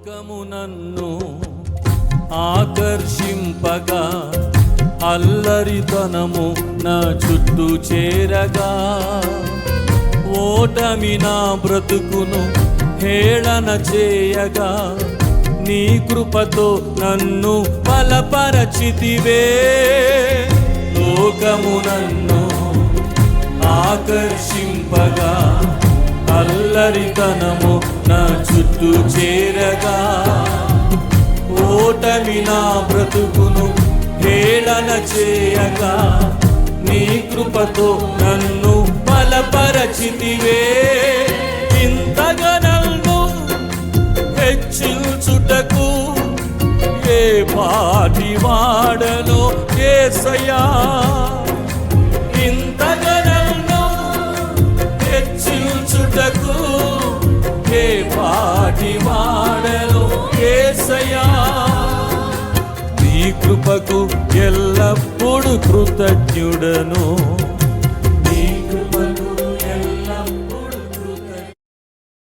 లోకము నన్ను ఆకర్షింపగా అల్లరితనము నా చుట్టూ చేరగా ఓటమి నా బ్రతుకును హేళన చేయగా నీ కృపతో నన్ను బలపరచితివే. లోకము నన్ను ఆకర్షింపగా అల్లరితనము నా చుట్టూ చేరగా ఓటమి నా బ్రతుకును హేళన చేయగా నీ కృపతో నన్ను బలపరచితివే. ఇంతగా నన్ను హెచ్చించుటకు ఏ పాటి వాడనో యేసయ్యా. ఇంతగా నన్ను హెచ్చించుటకు ఏ పాటి వాడనో యేసయ్యా. నీ కృపకు ఎల్లప్పుడూ కృతజ్ఞుడను.